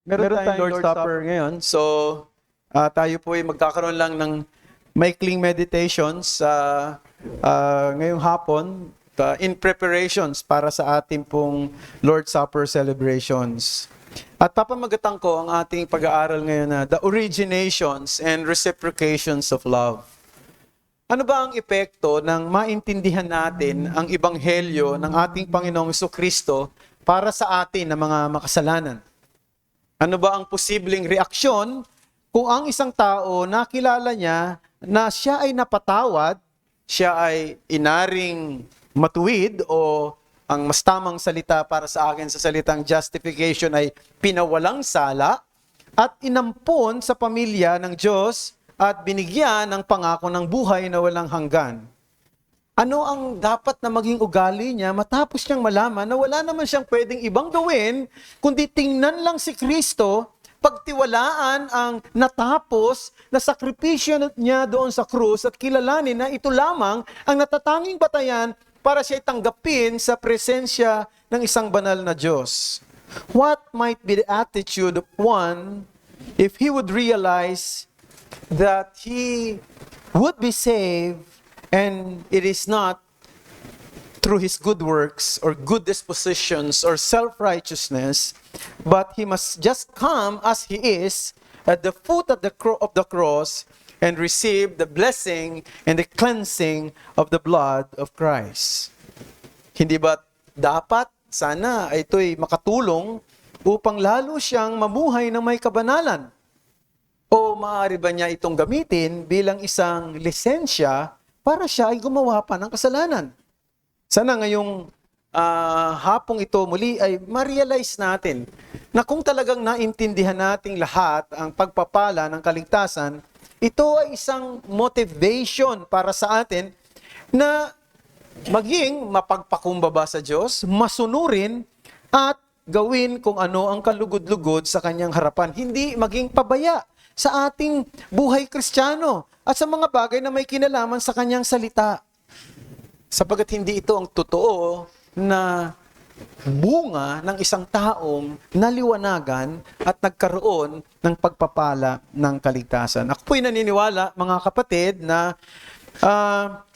meron tayong Lord's Supper ngayon. So, tayo po ay magkakaroon lang ng maikling meditations ngayong hapon in preparations para sa ating pong Lord's Supper celebrations. At papamagatang ko ang ating pag-aaral ngayon na the originations and reciprocations of love. Ano ba ang epekto ng maintindihan natin ang ebanghelyo ng ating Panginoong Jesucristo para sa atin na mga makasalanan? Ano ba ang posibleng reaksyon kung ang isang tao nakilala niya na siya ay napatawad, siya ay inaring matuwid o ang mas tamang salita para sa akin sa salitang justification ay pinawalang sala at inampon sa pamilya ng Diyos at binigyan ng pangako ng buhay na walang hanggan. Ano ang dapat na maging ugali niya matapos niyang malaman na wala naman siyang pwedeng ibang gawin, kundi tingnan lang si Kristo, pagtiwalaan ang natapos na sakripisyo niya doon sa krus at kilalanin na ito lamang ang natatanging batayan para siya tanggapin sa presensya ng isang banal na Diyos. What might be the attitude of one if he would realize that he would be saved and it is not through his good works or good dispositions or self-righteousness, but he must just come as he is at the foot of the cross and receive the blessing and the cleansing of the blood of Christ. Hindi ba dapat sana ito'y makatulong upang lalo siyang mamuhay ng may kabanalan? O maaari ba niya itong gamitin bilang isang lisensya para siya ay gumawa pa ng kasalanan? Sana ngayong hapong ito muli ay ma-realize natin na kung talagang naintindihan nating lahat ang pagpapala ng kaligtasan, ito ay isang motivation para sa atin na maging mapagpakumbaba sa Diyos, masunurin at gawin kung ano ang kalugod-lugod sa kanyang harapan. Hindi maging pabaya sa ating buhay Kristiyano at sa mga bagay na may kinalaman sa kanyang salita. Sapagkat hindi ito ang totoo na bunga ng isang taong naliwanagan at nagkaroon ng pagpapala ng kaligtasan. Ako po'y naniniwala, mga kapatid, na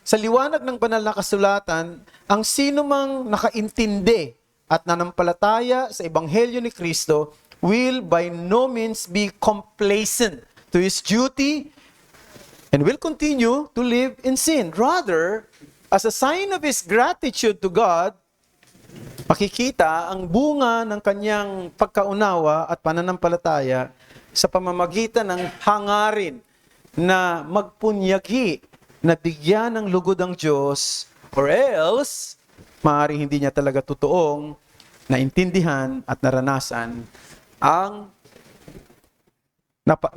sa liwanag ng banal na kasulatan, ang sino mang nakaintindi at nanampalataya sa ebanghelyo ni Kristo will by no means be complacent to his duty and will continue to live in sin. Rather, as a sign of his gratitude to God, makikita ang bunga ng kanyang pagkaunawa at pananampalataya sa pamamagitan ng hangarin na magpunyagi na bigyan ng lugod ang Diyos, or else, maaaring hindi niya talaga totoong naintindihan at naranasan ang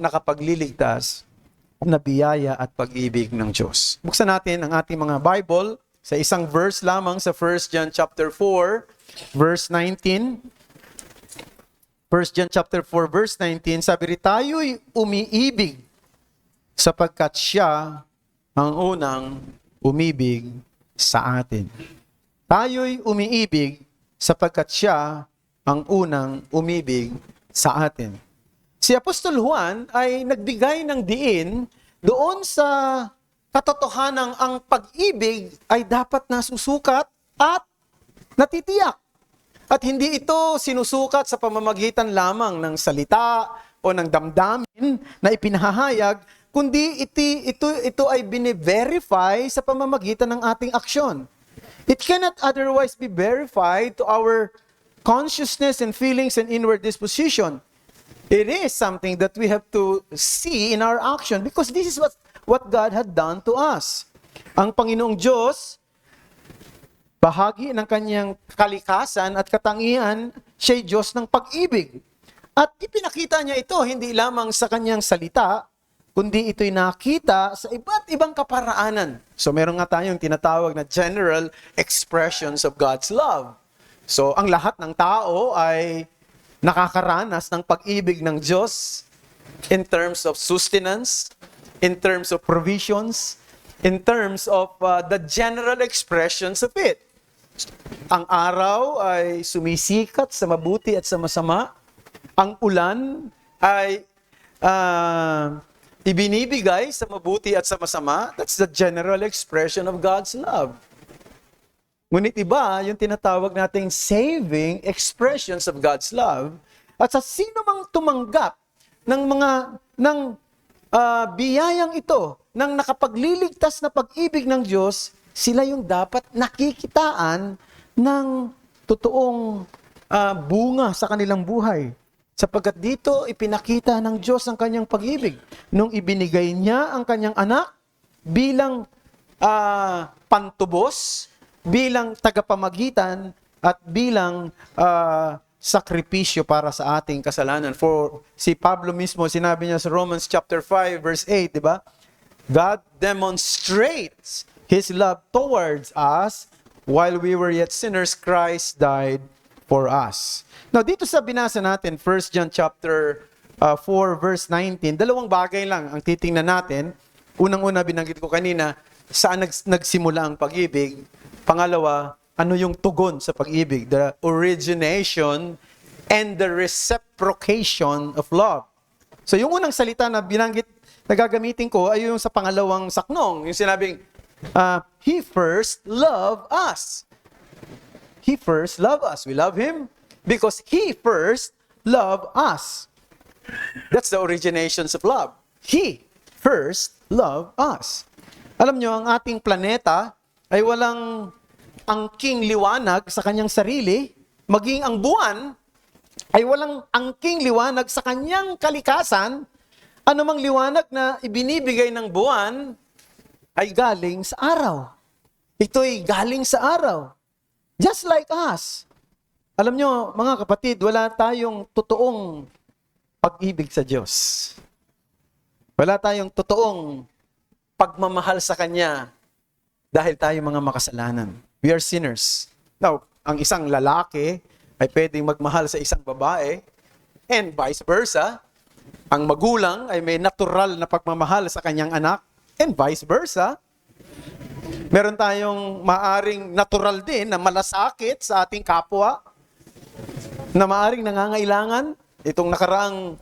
nakapagliligtas na biyaya at pag-ibig ng Diyos. Buksan natin ang ating mga Bible sa isang verse lamang sa 1 John chapter 4, verse 19. 1 John chapter 4, verse 19, sabi rin, tayo'y umiibig sapagkat siya ang unang umibig sa atin. Tayo'y umiibig sapagkat siya ang unang umibig sa atin. Si Apostol Juan ay nagbigay ng diin doon sa katotohanang ang pag-ibig ay dapat nasusukat at natitiyak. At hindi ito sinusukat sa pamamagitan lamang ng salita o ng damdamin na ipinahayag, kundi ito ay bine-verify sa pamamagitan ng ating aksyon. It cannot otherwise be verified to our consciousness and feelings and inward disposition. It is something that we have to see in our action because this is what God had done to us. Ang Panginoong Diyos, bahagi ng kanyang kalikasan at katangian, siya'y Diyos ng pag-ibig. At ipinakita niya ito hindi lamang sa kanyang salita, kundi ito'y nakita sa iba't ibang kaparaanan. So meron nga tayong tinatawag na general expressions of God's love. So ang lahat ng tao ay nakakaranas ng pag-ibig ng Diyos in terms of sustenance, in terms of provisions, in terms of the general expressions of it. Ang araw ay sumisikat sa mabuti at sa masama. Ang ulan ay ibinibigay sa mabuti at sa masama. That's the general expression of God's love. Ngunit iba, yung tinatawag nating saving expressions of God's love. At sa sino mang tumanggap ng biyayang ito, ng nakapagliligtas na pag-ibig ng Diyos, sila yung dapat nakikitaan ng totoong bunga sa kanilang buhay. Sapagkat dito ipinakita ng Diyos ang kanyang pag-ibig nung ibinigay niya ang kanyang anak bilang pantubos, bilang tagapamagitan, at bilang sakripisyo para sa ating kasalanan. For si Pablo mismo, sinabi niya sa Romans chapter 5 verse 8, di ba? God demonstrates His love towards us while we were yet sinners, Christ died for us. Now, dito sa binasa natin, 1 John chapter 4 verse 19, dalawang bagay lang ang titingnan natin. Unang-una, binanggit ko kanina, saan nagsimula ang pag-ibig. Pangalawa, ano yung tugon sa pag-ibig? The origination and the reciprocation of love. So, yung unang salita na binanggit, na gagamitin ko ay yung sa pangalawang saknong. Yung sinabing, He first loved us. He first loved us. We love Him because He first loved us. That's the originations of love. He first loved us. Alam nyo, ang ating planeta ay walang angking liwanag sa kanyang sarili, maging ang buwan ay walang angking liwanag sa kanyang kalikasan. Anumang liwanag na ibinibigay ng buwan ay galing sa araw. Ito'y galing sa araw. Just like us. Alam nyo, mga kapatid, wala tayong totoong pag-ibig sa Diyos. Wala tayong totoong pagmamahal sa Kanya dahil tayo mga makasalanan. We are sinners. Now, ang isang lalaki ay pwedeng magmahal sa isang babae and vice versa. Ang magulang ay may natural na pagmamahal sa kanyang anak and vice versa. Meron tayong maaring natural din na malasakit sa ating kapwa, na maaring nangangailangan. Itong nakaraang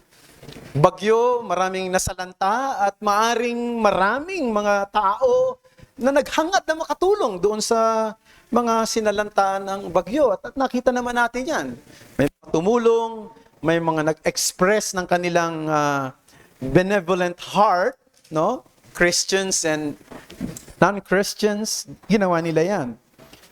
bagyo, maraming nasalanta at maraming mga tao na naghangad na makatulong doon sa mga sinalanta ng bagyo. At nakita naman natin yan. May tumulong, may mga nag-express ng kanilang benevolent heart, no? Christians and non-Christians, ginawa nila yan.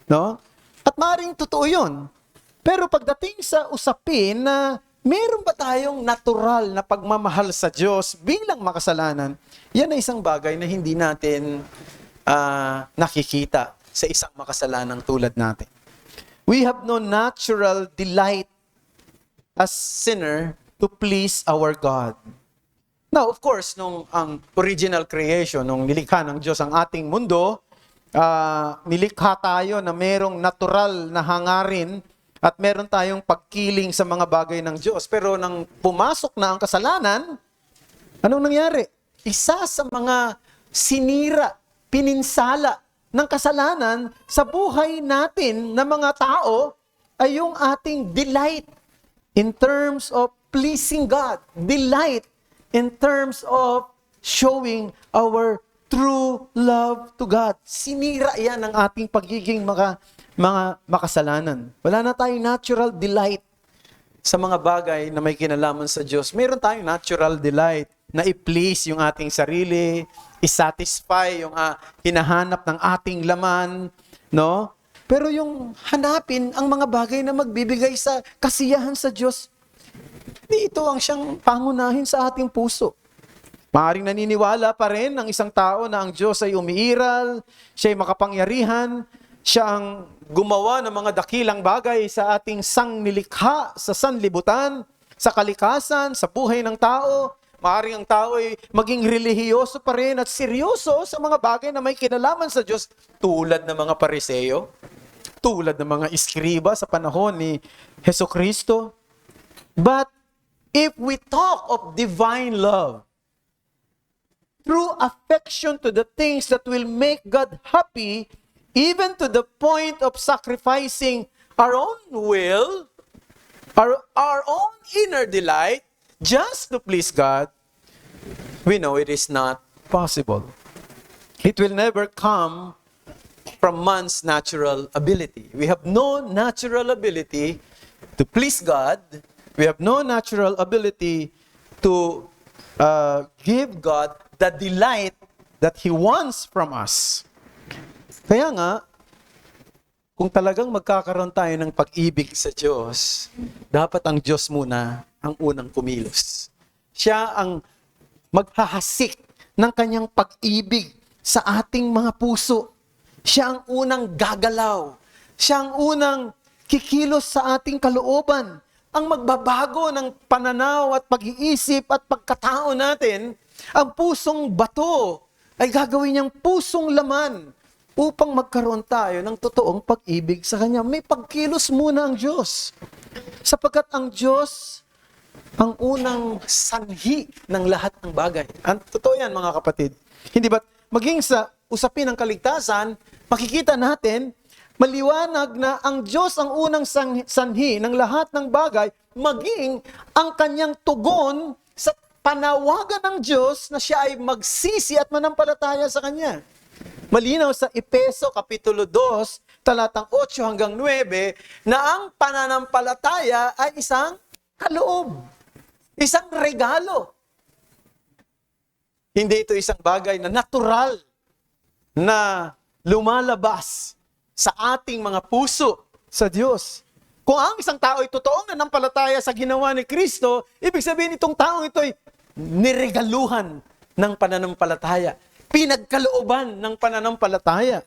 No? At maaaring totoo yun. Pero pagdating sa usapin na meron ba tayong natural na pagmamahal sa Diyos bilang makasalanan, yan ay isang bagay na hindi natin nakikita sa isang makasalanang tulad natin. We have no natural delight as sinner to please our God. Now, of course, nung ang original creation, nung nilikha ng Diyos ang ating mundo, nilikha tayo na merong natural na hangarin at meron tayong pagkiling sa mga bagay ng Diyos. Pero nang pumasok na ang kasalanan, anong nangyari? Isa sa mga sinira, pininsala ng kasalanan sa buhay natin na mga tao ay yung ating delight in terms of pleasing God. Delight in terms of showing our true love to God. Sinira yan ang ating pagiging mga makasalanan. Wala na tayong natural delight sa mga bagay na may kinalaman sa Diyos. Meron tayong natural delight na i-please yung ating sarili, i-satisfy yung hinahanap ng ating laman, no? Pero yung hanapin ang mga bagay na magbibigay sa kasiyahan sa Diyos, ito ang siyang pangunahin sa ating puso. Maaring naniniwala pa rin ang isang tao na ang Diyos ay umiiral, siya ay makapangyarihan, siya ang gumawa ng mga dakilang bagay sa ating sangnilikha, sa sanlibutan, sa kalikasan, sa buhay ng tao. Maaring ang tao ay maging relihiyoso pa rin at seryoso sa mga bagay na may kinalaman sa Diyos, tulad ng mga Pariseo, tulad ng mga iskriba sa panahon ni Hesukristo. But if we talk of divine love, true affection to the things that will make God happy, even to the point of sacrificing our own will, our own inner delight just to please God, we know it is not possible. It will never come from man's natural ability. We have no natural ability to please God. We have no natural ability to give God the delight that He wants from us. Kaya nga, kung talagang magkakaroon tayo ng pag-ibig sa Diyos, dapat ang Diyos muna ang unang kumilos. Siya ang maghahasik ng kanyang pag-ibig sa ating mga puso. Siya ang unang gagalaw. Siya ang unang kikilos sa ating kalooban. Ang magbabago ng pananaw at pag-iisip at pagkatao natin, ang pusong bato ay gagawin niyang pusong laman upang magkaroon tayo ng totoong pag-ibig sa Kanya. May pagkilos muna ang Diyos. Sapagkat ang Diyos ang unang sanhi ng lahat ng bagay. Ang totoo yan, mga kapatid. Hindi ba, maging sa usapin ng kaligtasan, makikita natin, maliwanag na ang Diyos ang unang sanhi ng lahat ng bagay, maging ang kanyang tugon sa panawagan ng Diyos na siya ay magsisi at manampalataya sa Kanya. Malinaw sa Efeso Kapitulo 2, talatang 8 hanggang 9, na ang pananampalataya ay isang kaloob, isang regalo. Hindi ito isang bagay na natural na lumalabas sa ating mga puso sa Diyos. Kung ang isang tao ay totoong nanampalataya sa ginawa ni Kristo, ibig sabihin itong taong ito ay niregaluhan ng pananampalataya. Pinagkalooban ng pananampalataya.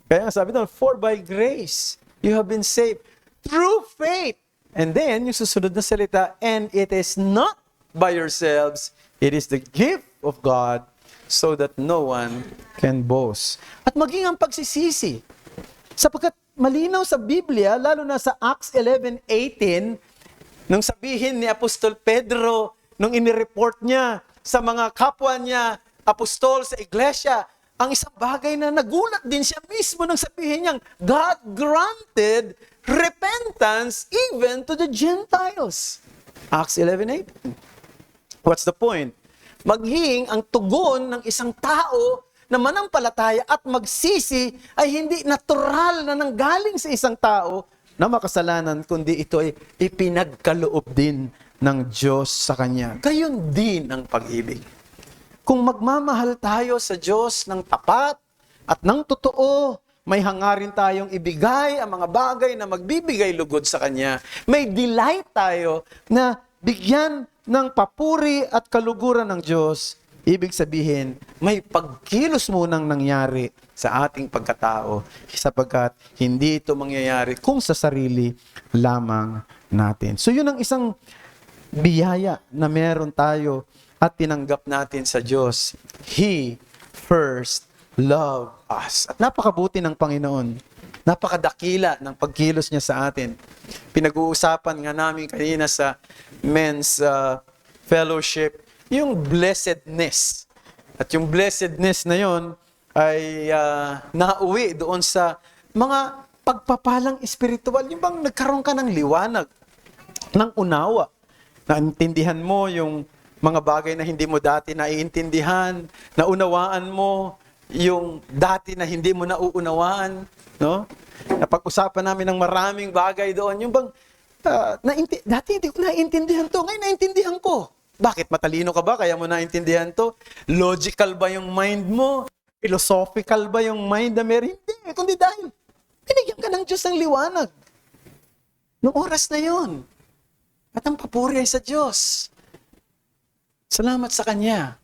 Kaya sabi doon, for by grace, you have been saved through faith. And then, yung susunod na salita, and it is not by yourselves, it is the gift of God, so that no one can boast. At maging ang pagsisisi. Sapagkat malinaw sa Biblia, lalo na sa Acts 11:18, nung sabihin ni Apostol Pedro, nung inireport niya sa mga kapwa niya, apostol sa iglesia, ang isang bagay na nagulat din siya mismo nang sabihin niyang, God granted repentance even to the Gentiles. Acts 11:18. What's the point? Maging ang tugon ng isang tao na manampalataya at magsisi ay hindi natural na nanggaling sa isang tao na makasalanan, kundi ito ay ipinagkaloob din ng Diyos sa kanya. Gayon din ang pag-ibig. Kung magmamahal tayo sa Diyos ng tapat at ng totoo, may hangarin tayong ibigay ang mga bagay na magbibigay lugod sa Kanya. May delight tayo na bigyan ng papuri at kaluguran ng Diyos. Ibig sabihin, may pagkilos munang nangyari sa ating pagkatao sapagkat hindi ito mangyayari kung sa sarili lamang natin. So yun ang isang biyaya na meron tayo at tinanggap natin sa Diyos. He first loved us. At napakabuti ng Panginoon. Napakadakila ng pagkilos niya sa atin. Pinag-uusapan nga namin kanina sa men's fellowship, yung blessedness. At yung blessedness na yon ay nauwi doon sa mga pagpapalang espiritual. Yung bang nagkaroon ka ng liwanag, ng unawa. Naintindihan mo yung mga bagay na hindi mo dati naiintindihan, naunawaan mo yung dati na hindi mo nauunawaan, no? Napag-usapan namin ng maraming bagay doon. Yung bang, dati hindi ko naiintindihan to, ngayon naiintindihan ko. Bakit? Matalino ka ba? Kaya mo naiintindihan to? Logical ba yung mind mo? Philosophical ba yung mind na meron? Hindi, kundi dahil binigyan ka ng Diyos ng liwanag. Noong oras na yon. At ang papuri ay sa Diyos. Salamat sa Kanya.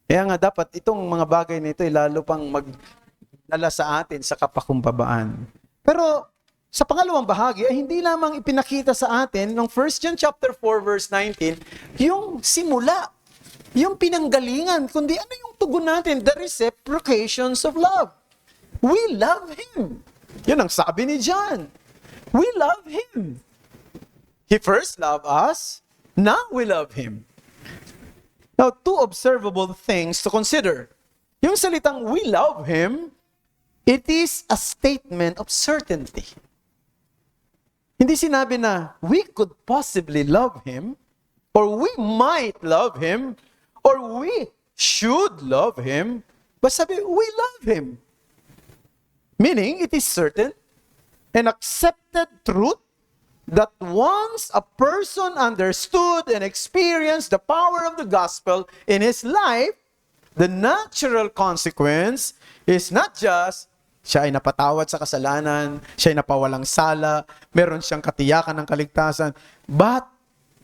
Kaya nga dapat itong mga bagay na ito ay lalo pang magdala sa atin sa kapakumbabaan. Pero sa pangalawang bahagi ay hindi lamang ipinakita sa atin ng 1 John chapter 4 verse 19 yung simula, yung pinanggalingan, kundi ano yung tugon natin? The reciprocations of love. We love Him. Yun ang sabi ni John. We love Him. He first loved us, now we love Him. Now, two observable things to consider. Yung salitang we love Him, it is a statement of certainty. Hindi sinabi na we could possibly love Him, or we might love Him, or we should love Him. But sabi, we love Him. Meaning, it is certain and accepted truth that once a person understood and experienced the power of the gospel in his life, the natural consequence is not just siya ay napatawad sa kasalanan, siya ay napawalang sala, meron siyang katiyakan ng kaligtasan, but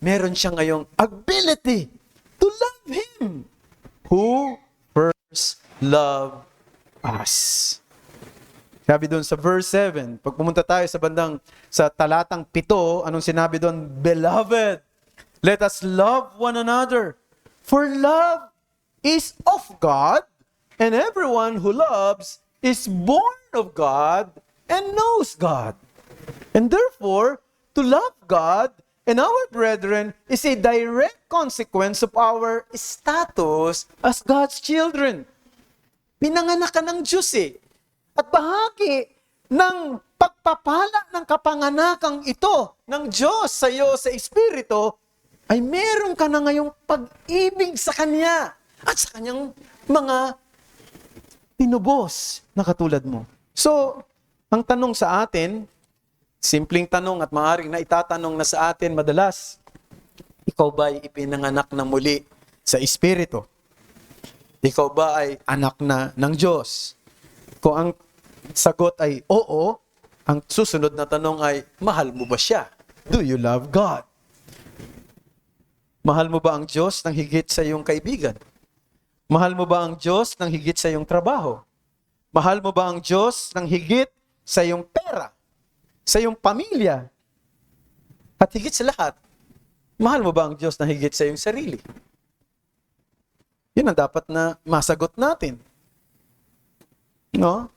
meron siya ngayong ability to love Him who first loved us. Sabi doon sa verse 7, pag pumunta tayo sa talatang 7, anong sinabi doon? Beloved, let us love one another, for love is of God, and everyone who loves is born of God and knows God. And therefore, to love God and our brethren is a direct consequence of our status as God's children. Pinanganak ka ng Diyos eh. At bahagi ng pagpapala ng kapanganakang ito ng Diyos sa iyo sa Espiritu, ay meron ka na ngayong pag-ibig sa Kanya at sa Kanyang mga tinubos na katulad mo. So, ang tanong sa atin, simpleng tanong at maaaring na itatanong na sa atin madalas, ikaw ba ay ipinanganak na muli sa Espiritu? Ikaw ba ay anak na ng Diyos? Kung ang sagot ay oo, ang susunod na tanong ay, mahal mo ba siya? Do you love God? Mahal mo ba ang Diyos ng higit sa iyong kaibigan? Mahal mo ba ang Diyos ng higit sa iyong trabaho? Mahal mo ba ang Diyos ng higit sa iyong pera? Sa iyong pamilya? At higit sa lahat, mahal mo ba ang Diyos na higit sa iyong sarili? Yun ang dapat na masagot natin. No?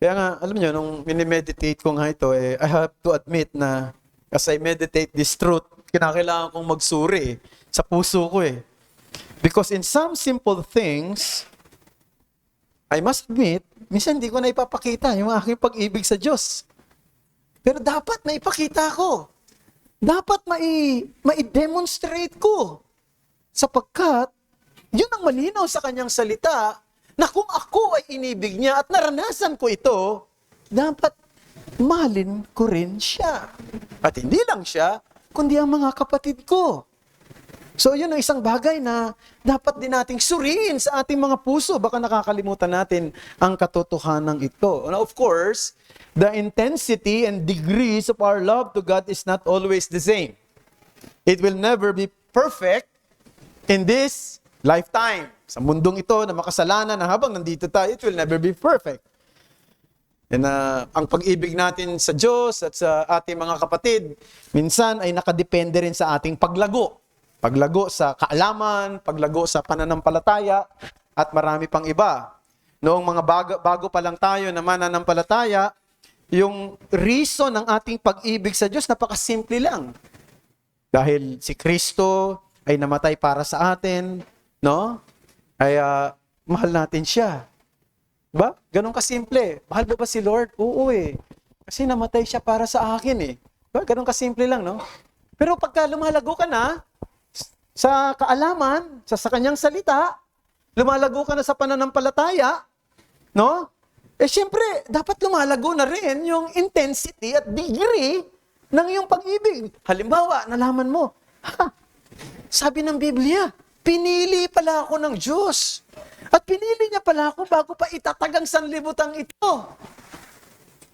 Kaya nga, alam nyo, nung minimeditate ko nga ito, I have to admit na as I meditate this truth, kinakailangan kong magsuri sa puso ko eh. Because in some simple things, I must admit, minsan hindi ko na ipapakita yung aking pag-ibig sa Diyos. Pero dapat na ipakita ko. Dapat mai-demonstrate ko. Sapagkat, yun ang malinaw sa Kanyang salita, na kung ako ay inibig niya at naranasan ko ito, dapat mahalin ko rin siya. At hindi lang siya, kundi ang mga kapatid ko. So, yun ang isang bagay na dapat din nating suriin sa ating mga puso. Baka nakakalimutan natin ang katotohanan ito. And of course, the intensity and degrees of our love to God is not always the same. It will never be perfect in this lifetime. Sa mundong ito na makasalanan na habang nandito tayo, it will never be perfect. And ang pag-ibig natin sa Diyos at sa ating mga kapatid, minsan ay nakadepende rin sa ating paglago. Paglago sa kaalaman, paglago sa pananampalataya, at marami pang iba. Noong mga bago pa lang tayo na mananampalataya, yung reason ng ating pag-ibig sa Diyos, napakasimple lang. Dahil si Kristo ay namatay para sa atin, no? Ay mahal natin siya. Ba? Ganun kasimple. Mahal mo ba si Lord? Oo eh. Kasi namatay siya para sa akin eh. Ba? Ganun kasimple lang, no? Pero pagka lumalago ka na, sa kaalaman, sa Kanyang salita, lumalago ka na sa pananampalataya, no? Siyempre, dapat lumalago na rin yung intensity at degree ng iyong pag-ibig. Halimbawa, nalaman mo, sabi ng Biblia, pinili pala ako ng Diyos. At pinili niya pala ako bago pa itatag ang sanlibutan ito.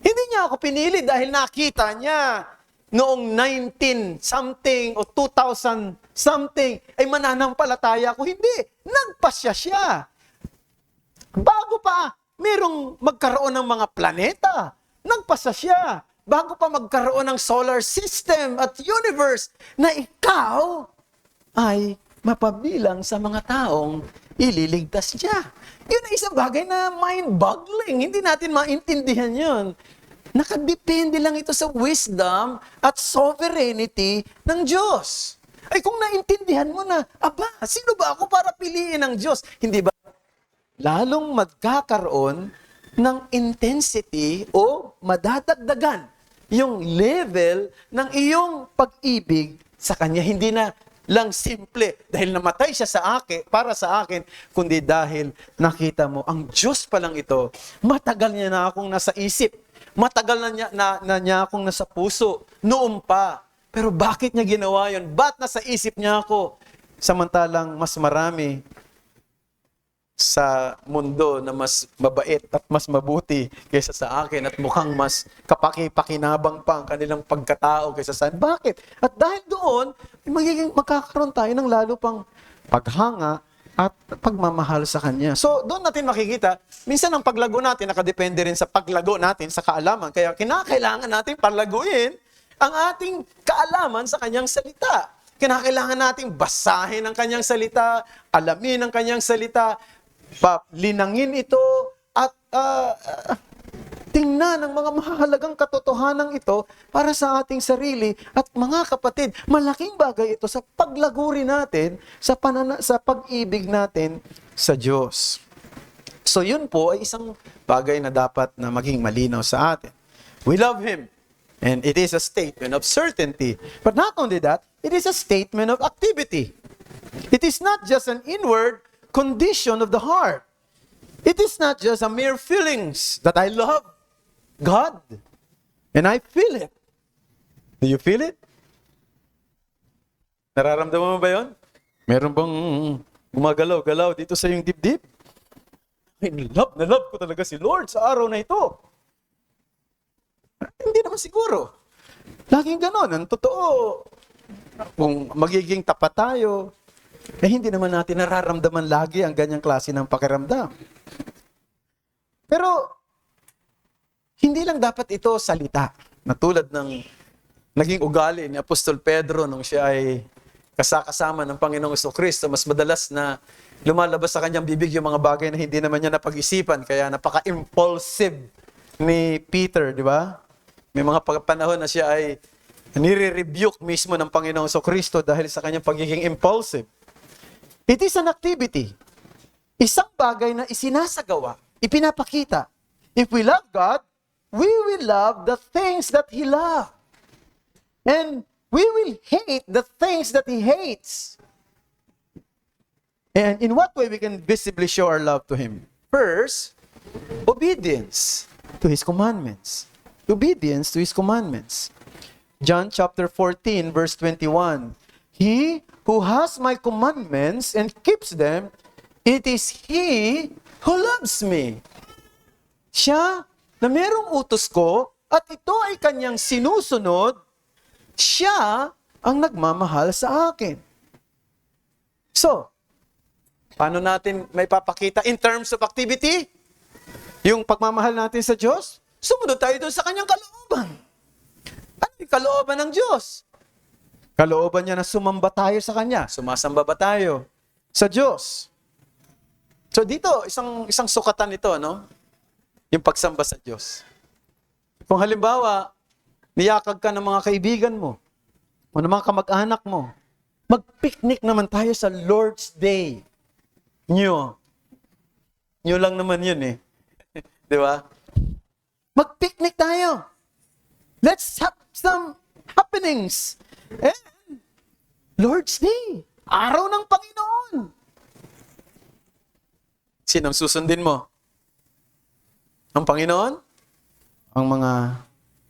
Hindi niya ako pinili dahil nakita niya noong 19-something o 2000-something ay mananampalataya ako. Hindi. Nagpasya siya. Bago pa merong magkaroon ng mga planeta, nagpasya siya. Bago pa magkaroon ng solar system at universe na ikaw ay mapabilang sa mga taong ililigtas niya. Yun ay isang bagay na mind-boggling. Hindi natin maintindihan yun. Nakadepende lang ito sa wisdom at sovereignty ng Diyos. Ay kung naintindihan mo na, aba, sino ba ako para piliin ng Diyos? Hindi ba? Lalong magkakaroon ng intensity o madadagdagan yung level ng iyong pag-ibig sa Kanya. Hindi na lang simple dahil namatay siya sa akin, para sa akin, kundi dahil nakita mo, ang Diyos pa lang ito, matagal niya na akong nasa isip, matagal na niya akong nasa puso, noon pa. Pero bakit niya ginawa yun? Ba't nasa isip niya ako? Samantalang mas marami sa mundo na mas mabait at mas mabuti kaysa sa akin at mukhang mas kapaki-pakinabang pa ang kanilang pagkatao kaysa sa akin. Bakit? At dahil doon, magkakaroon tayo ng lalo pang paghanga at pagmamahal sa Kanya. So, doon natin makikita, minsan ang paglago natin nakadepende rin sa paglago natin sa kaalaman. Kaya kinakailangan natin palaguin ang ating kaalaman sa Kanyang salita. Kinakailangan nating basahin ang Kanyang salita, alamin ang Kanyang salita, linangin ito at tingnan ang mga mahalagang katotohanan ito para sa ating sarili. At mga kapatid, malaking bagay ito sa paglaguri natin, sa pag-ibig natin sa Diyos. So yun po ay isang bagay na dapat na maging malinaw sa atin. We love Him, and it is a statement of certainty. But not only that, it is a statement of activity. It is not just an inward condition of the heart. It is not just a mere feelings that I love God and I feel it. Do you feel it? Nararamdaman mo ba yun? Meron bang gumagalaw-galaw dito sa iyong dibdib? Na love ko talaga si Lord sa araw na ito. Hindi naman siguro. Laging ganon. Ang totoo, kung magiging tapat tayo, hindi naman natin nararamdaman lagi ang ganyang klase ng pakiramdam. Pero, hindi lang dapat ito salita. Na tulad ng naging ugali ni Apostol Pedro nung siya ay kasama ng Panginoong Jesucristo, mas madalas na lumalabas sa kanyang bibig yung mga bagay na hindi naman niya napag-isipan. Kaya napaka-impulsive ni Peter, di ba? May mga panahon na siya ay nire-rebuke mismo ng Panginoong Jesucristo dahil sa kanyang pagiging impulsive. It is an activity. Isang bagay na isinasagawa, ipinapakita. If we love God, we will love the things that He loves. And we will hate the things that He hates. And in what way we can visibly show our love to Him? First, obedience to His commandments. Obedience to His commandments. John chapter 14, verse 21. He who has my commandments and keeps them, it is he who loves me. Siya na merong utos ko at ito ay kanyang sinusunod, siya ang nagmamahal sa akin. So, paano natin may papakita in terms of activity? Yung pagmamahal natin sa Diyos? Sumunod tayo doon sa kanyang kalooban. Ano yung kalooban ng Diyos? Kalooban niya na sumamba tayo sa Kanya. Sumasamba ba tayo sa Diyos? So dito, isang sukatan ito, no? Yung pagsamba sa Diyos. Kung halimbawa, niyakag ka ng mga kaibigan mo, o ng mga kamag-anak mo, mag-picnic naman tayo sa Lord's Day. Nyo lang naman yun eh. Di ba? Mag-picnic tayo. Let's have some happenings. And Lord's Day, araw ng Panginoon. Sinong susundin mo? Ang Panginoon? Ang mga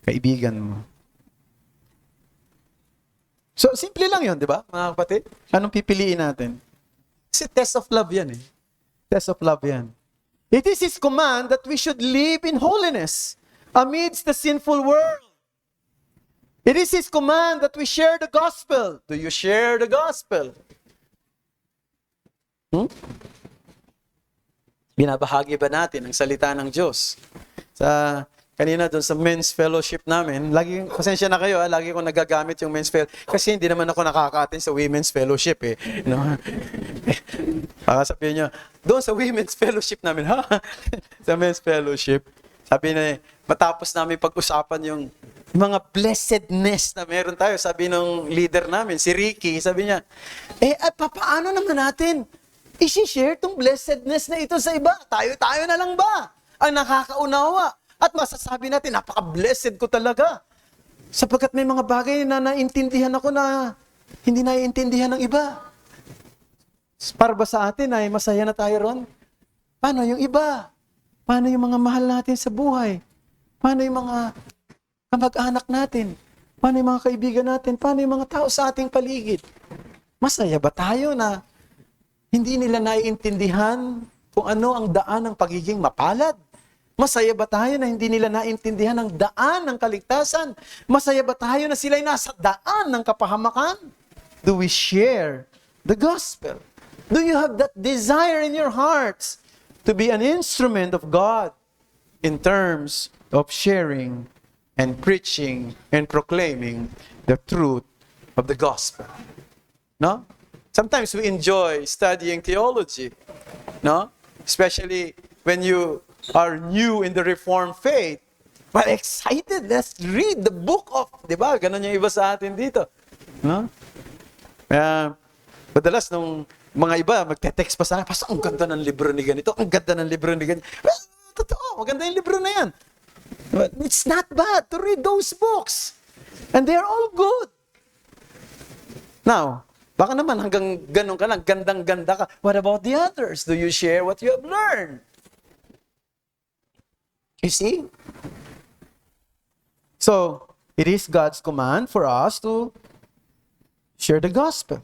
kaibigan mo. So, simple lang yun, di ba, mga kapatid? Anong pipiliin natin? Kasi test of love yan eh. Test of love yan. It is His command that we should live in holiness amidst the sinful world. It is His command that we share the gospel. Do you share the gospel? Binabahagi ba natin ang salita ng Diyos? Kanina doon sa men's fellowship namin, pasensya na kayo, lagi ko nagagamit yung men's fellowship. Kasi hindi naman ako nakaka-attend sa women's fellowship eh. No? Baka sabihin nyo, doon sa women's fellowship namin, sa men's fellowship, sabi na matapos namin pag-usapan yung mga blessedness na meron tayo. Sabi ng leader namin, si Ricky, sabi niya, paano naman natin i-share tong blessedness na ito sa iba? Tayo na lang ba ang nakakaunawa? At masasabi natin, napaka-blessed ko talaga. Sapagkat may mga bagay na naintindihan ako na hindi naiintindihan ng iba. Para ba sa atin ay masaya na tayo ron? Paano yung iba? Paano yung mga mahal natin sa buhay? Paano yung mga kamag-anak natin? Paano yung mga kaibigan natin? Paano yung mga tao sa ating paligid? Masaya ba tayo na hindi nila naiintindihan kung ano ang daan ng pagiging mapalad? Masaya ba tayo na hindi nila naintindihan ang daan ng kaligtasan? Masaya ba tayo na sila'y nasa daan ng kapahamakan? Do we share the gospel? Do you have that desire in your hearts to be an instrument of God in terms of sharing and preaching and proclaiming the truth of the gospel? No? Sometimes we enjoy studying theology, no? Especially when you are new in the Reformed faith. But excited, let's read the book of, di ba? Ganon yung iba sa atin dito. No? Madalas nung mga iba, magte-text pa sa akin, Pastor, ang ganda ng libro ni ganito, ang ganda ng libro ni ganito. Well, totoo, maganda yung libro na yan. But it's not bad to read those books. And they're all good. Now, baka naman hanggang ganon ka lang, gandang-ganda ka. What about the others? Do you share what you have learned? You see? So, it is God's command for us to share the gospel.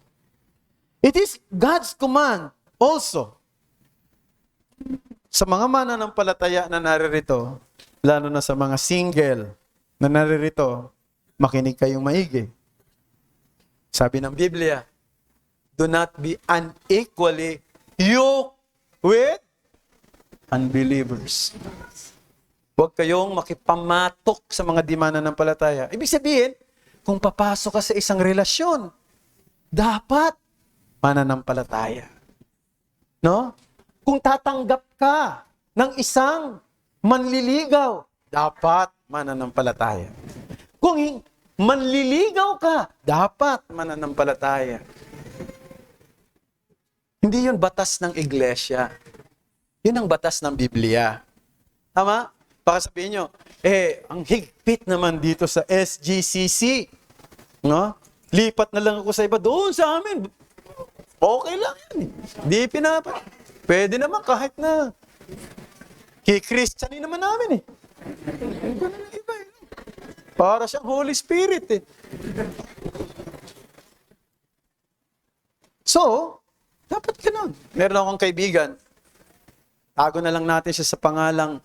It is God's command also sa mga mananampalataya na naririto, lalo na sa mga single na naririto, makinig kayong maigi. Sabi ng Biblia, do not be unequally yoked with unbelievers. Huwag kayong makipamatok sa mga di mananampalataya. Ibig sabihin, kung papasok ka sa isang relasyon, dapat mananampalataya. No? Kung tatanggap ka ng isang manliligaw, dapat mananampalataya. Kung manliligaw ka, dapat mananampalataya. Hindi yun batas ng iglesia. Yun ang batas ng Biblia. Tama? Baka sabihin nyo, ang higpit naman dito sa SGCC. No? Lipat na lang ako sa iba. Doon sa amin, okay lang yan. Di pinapat. Pwede naman kahit na ki-Christianin naman namin Iba. Para siyang Holy Spirit So, dapat ganun. Meron akong kaibigan. Tago na lang natin siya sa pangalang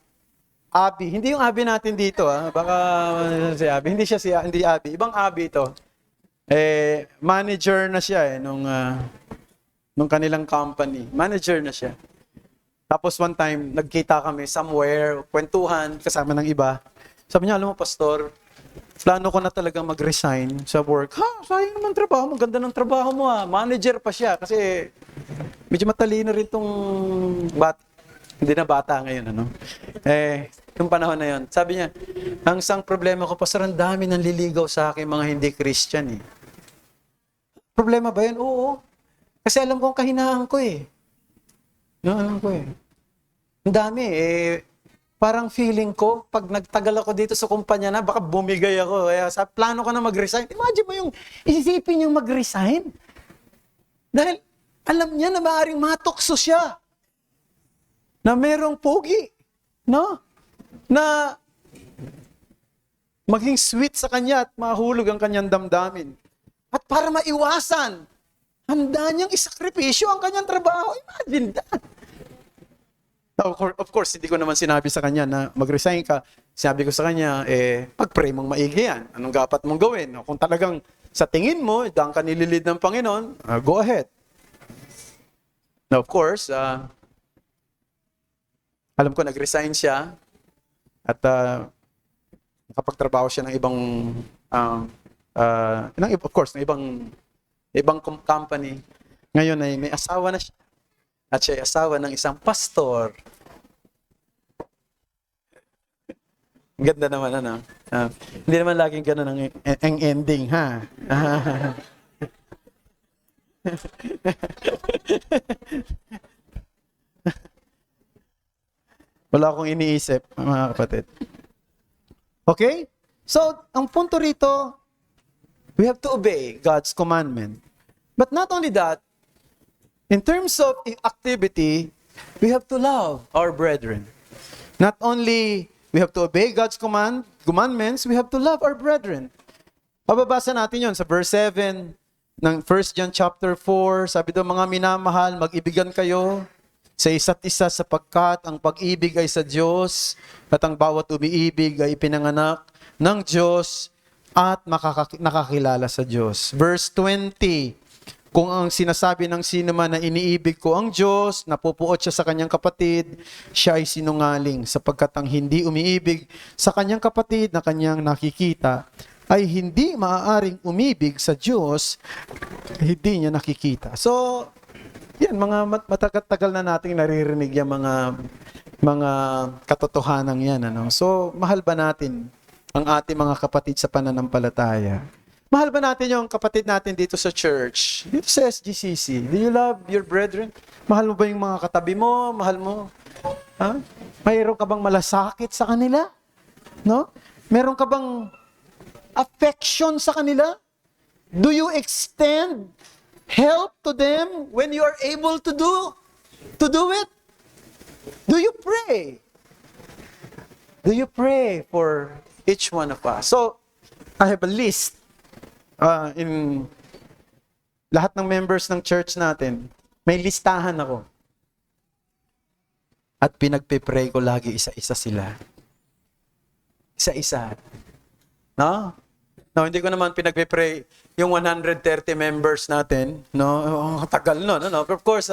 Abi. Hindi yung Abi natin dito, Baka si Abi. Hindi Abi. Ibang Abi ito. Manager na siya nung kanilang company. Manager na siya. Tapos one time, nagkita kami somewhere, kwentuhan, kasama ng iba. Sabi niya, alam mo, Pastor, plano ko na talagang mag-resign sa work. Sayang naman trabaho mo. Ganda ng trabaho mo, Manager pa siya. Kasi medyo matalino rin tong hindi na bata ngayon, yung panahon na yun. Sabi niya, ang isang problema ko, Pastor, ang dami nang liligaw sa akin mga hindi Christian Problema ba yun? Oo. Kasi alam ko ang kahinaan ko No, alam ko Ang dami parang feeling ko, pag nagtagal ako dito sa kumpanya na, baka bumigay ako. Kaya sa plano ko na mag-resign. Imagine mo yung isipin yung mag-resign. Dahil alam niya na maaaring matukso siya. Na merong pogi. No? Na maging sweet sa kanya at mahulog ang kanyang damdamin. At para maiwasan, handa niyang isakripisyo ang kanyang trabaho. Imagine that. Now, of course, hindi ko naman sinabi sa kanya na mag-resign ka. Sabi ko sa kanya, pag-pray mong maigi yan. Anong dapat mong gawin? Kung talagang sa tingin mo, daan ka nililid ng Panginoon, go ahead. Now, of course, alam ko nag-resign siya at nakapagtrabaho siya ng ibang of course, ng ibang company. Ngayon ay may asawa na siya. At siya ay asawa ng isang pastor. Ganda naman, hindi naman laging ganun ang ending, Wala akong iniisip, mga kapatid. Okay? So, ang punto rito, we have to obey God's commandment. But not only that, in terms of activity, we have to love our brethren. Not only we have to obey God's commandments, we have to love our brethren. Mababasa natin yon sa verse 7 ng 1 John chapter 4. Sabi doon, mga minamahal, mag-ibigan kayo sa isa't isa sapagkat ang pag-ibig ay sa Diyos at ang bawat umiibig ay ipinanganak ng Diyos at nakakilala sa Diyos. Verse 20, kung ang sinasabi ng sino man na iniibig ko ang Diyos, napupuot siya sa kanyang kapatid, siya ay sinungaling sapagkat ang hindi umiibig sa kanyang kapatid na kanyang nakikita ay hindi maaaring umibig sa Diyos, hindi niya nakikita. So, yan, mga matagal na nating naririnig yung mga katotohanan yan. Ano? So, mahal ba natin ang ating mga kapatid sa pananampalataya? Mahal ba natin yung kapatid natin dito sa church? Dito sa SGCC? Do you love your brethren? Mahal mo ba yung mga katabi mo? Mahal mo? Ha? Mayroon ka bang malasakit sa kanila? No? Meron ka bang affection sa kanila? Do you extend help to them when you are able to do it? Do you pray? Do you pray for each one of us? So, I have a list in lahat ng members ng church natin. May listahan ako. At pinagpipray ko lagi isa-isa sila. Isa-isa. No? No, hindi ko naman pinagpipray yung 130 members natin, no? Ang tagal no. Of course,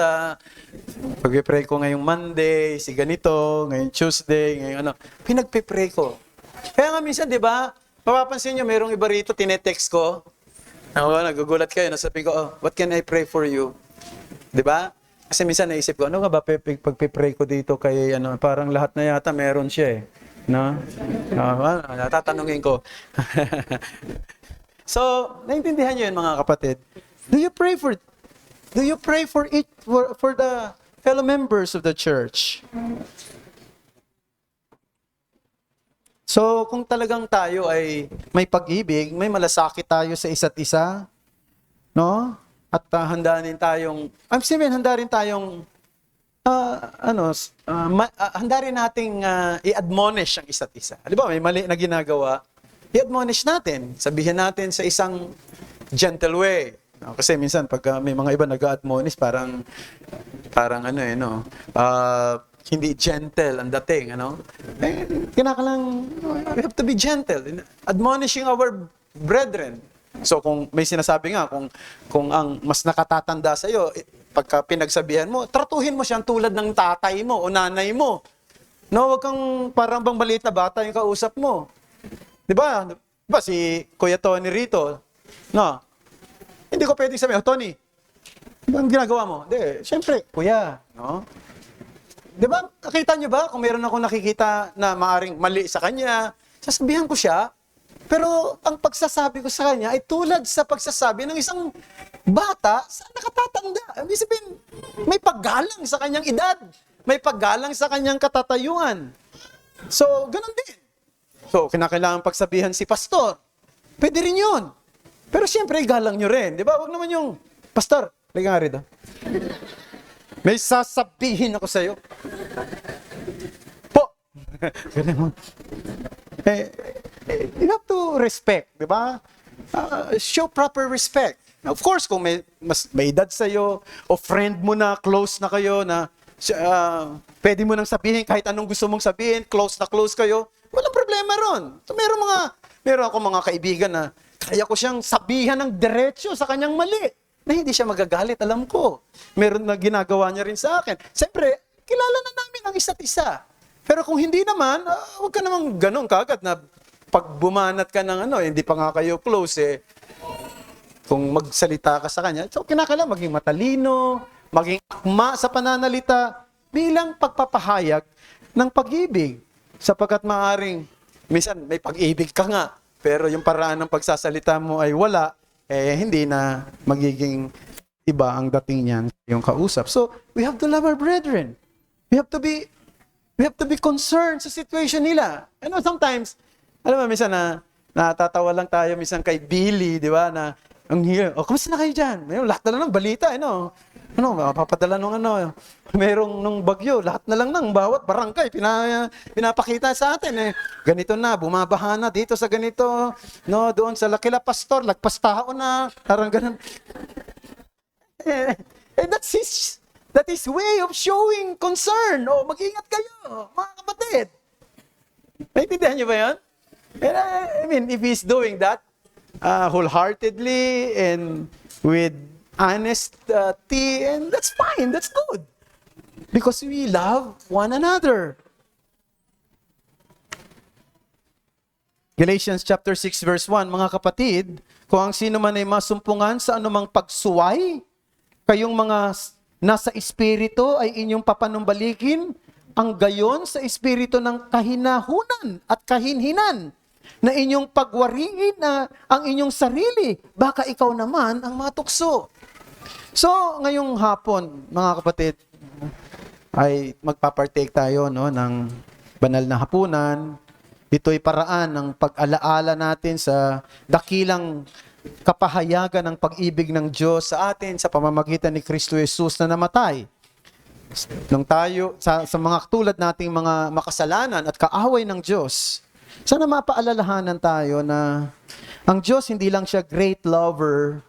pagpipray ko ngayong Monday, si ganito, ngayong Tuesday, ngayong ano. Pinagpipray ko. Kaya nga minsan, di ba, mapapansin nyo, mayroong iba rito, tinetext ko. Nagugulat kayo, nasabi ko, what can I pray for you? Di ba? Kasi minsan naisip ko, ano nga ba pagpipray ko dito kay, parang lahat na yata meron siya eh. No? Natatanungin ko. So, naintindihan niyo 'yun mga kapatid. Do you pray for the fellow members of the church? So, kung talagang tayo ay may pag-ibig, may malasakit tayo sa isa't isa, no? At handa rin tayong handa rin nating i-admonish ang isa't isa. Di ba, may mali na ginagawa, i-admonish natin. Sabihin natin sa isang gentle way. No, kasi minsan, pag may mga iba nag-admonish, parang hindi gentle ang dating, we have to be gentle. Admonishing our brethren. So, kung may sinasabi nga, kung ang mas nakatatanda sa iyo, pagka pinagsabihan mo, tratuhin mo siyang tulad ng tatay mo o nanay mo. No, wag kang parang bang maliit na bata yung kausap mo. 'Di ba? Si Kuya Tony rito. No. Hindi ko pwedeng sabihin, Tony, ano ginagawa mo? Hindi, syempre, Kuya, no? 'Di ba? Nakita niyo ba kung meron akong nakikita na maaring mali sa kanya, sasabihan ko siya. Pero ang pagsasabi ko sa kanya ay tulad sa pagsasabi ng isang bata sa nakatatanda. Ibig sabihin, may paggalang sa kanyang edad. May paggalang sa kanyang katatayuan. So, ganun din. So, kinakailangan pagsabihan si pastor. Pwede rin yun. Pero siyempre, galang nyo rin. Di ba? Huwag naman yung, Pastor, halika nga rito. May sasabihin ako sa'yo. Po! Ganun mo. You have to respect, di ba? Show proper respect. Of course, kung may edad sa'yo, o friend mo na, close na kayo, na pwede mo nang sabihin kahit anong gusto mong sabihin, close na close kayo, walang problema ron. So, meron ako mga kaibigan na kaya ko siyang sabihan ng diretsyo sa kanyang mali, na hindi siya magagalit, alam ko. Meron na ginagawa niya rin sa akin. Siyempre, kilala na namin ang isa't isa. Pero kung hindi naman, huwag ka namang ganun kagad na pag bumanat ka ng hindi pa nga kayo close kung magsalita ka sa kanya, so kinakailangan maging matalino, maging akma sa pananalita bilang pagpapahayag ng pag-ibig. Sapagkat maaring, minsan may pag-ibig ka nga, pero yung paraan ng pagsasalita mo ay wala, hindi na magiging iba ang dating niyan yung kausap. So, we have to love our brethren. We have to be concerned sa situation nila. Sometimes, alam mo, minsan Natatawa lang tayo minsan kay Billy, di ba, na ang hirap. O, kamusta na kayo dyan? Mayroon, lahat na lang ng balita, ano? Ano, mapapadala nung ano, merong nung bagyo, lahat na lang ng bawat barangay, pinapakita sa atin, eh. Ganito na, bumabaha na dito sa ganito, no, doon sa Lakila Pastor, lagpas tao na, parang ganun. And that is way of showing concern. O, mag-ingat kayo, mga kapatid. Naintindihan niyo ba yan? And I mean, if he's doing that wholeheartedly and with honesty, and that's fine, that's good. Because we love one another. Galatians chapter 6 verse 1, mga kapatid, kung ang sino man ay masumpungan sa anumang pagsuway, kayong mga nasa espiritu ay inyong papanumbalikin, ang gayon sa espiritu ng kahinahunan at kahinhinan, na inyong pagwariin na ang inyong sarili, baka ikaw naman ang matukso. So, ngayong hapon, mga kapatid, ay magpapartake tayo, no, ng banal na hapunan. Ito'y paraan ng pag-alaala natin sa dakilang kapahayagan ng pag-ibig ng Diyos sa atin sa pamamagitan ni Kristo Jesus na namatay. Nung tayo, sa mga tulad nating mga makasalanan at kaaway ng Diyos, sana mapaalalahanan tayo na ang Diyos hindi lang siya great lover,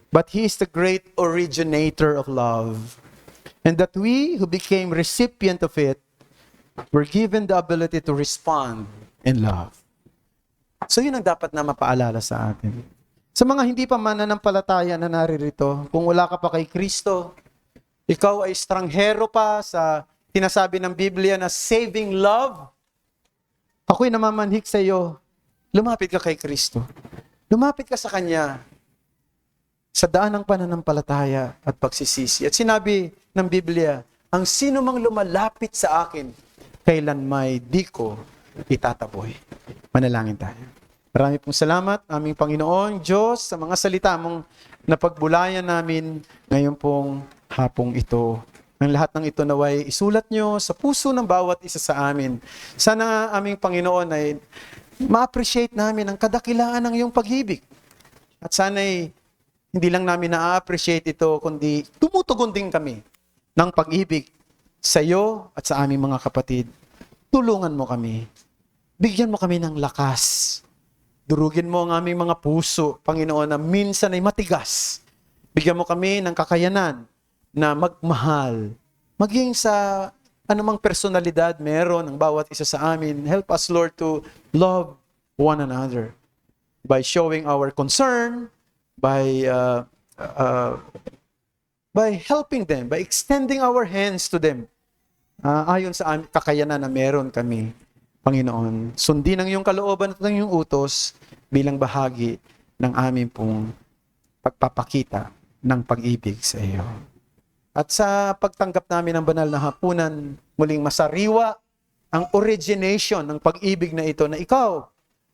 but He is the great originator of love. And that we who became recipient of it were given the ability to respond in love. So yun ang dapat na mapaalala sa atin. Sa mga hindi pa mananampalataya na naririto, kung wala ka pa kay Kristo, ikaw ay estranghero pa sa sinasabi ng Biblia na saving love, ako'y namamanhik sa iyo, lumapit ka kay Kristo. Lumapit ka sa Kanya sa daan ng pananampalataya at pagsisisi. At sinabi ng Biblia, ang sino mang lumalapit sa akin, kailan may di ko itataboy. Manalangin tayo. Marami pong salamat, aming Panginoon, Diyos, sa mga salita mong napagbulayan namin ngayon pong hapong ito. Ang lahat ng ito naway isulat nyo sa puso ng bawat isa sa amin. Sana aming Panginoon ay ma-appreciate namin ang kadakilaan ng iyong pag-ibig. At sana'y hindi lang namin na-appreciate ito, kundi tumutugon din kami ng pag-ibig sa iyo at sa aming mga kapatid. Tulungan mo kami. Bigyan mo kami ng lakas. Durugin mo ang aming mga puso, Panginoon, na minsan ay matigas. Bigyan mo kami ng kakayanan na magmahal. Maging sa anumang personalidad meron ng bawat isa sa amin. Help us, Lord, to love one another by showing our concern, by helping them, by extending our hands to them. Ayon sa kakayanan na meron kami, Panginoon. Sundin ang iyong kalooban at ang iyong utos bilang bahagi ng aming pong pagpapakita ng pag-ibig sa iyo. At sa pagtanggap namin ng banal na hapunan, muling masariwa ang origination ng pag-ibig na ito na ikaw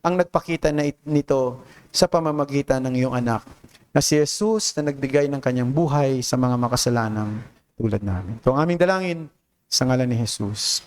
ang nagpakita nito sa pamamagitan ng iyong anak na si Jesus na nagbigay ng kanyang buhay sa mga makasalanang tulad namin. Ito ang aming dalangin sa ngalan ni Jesus.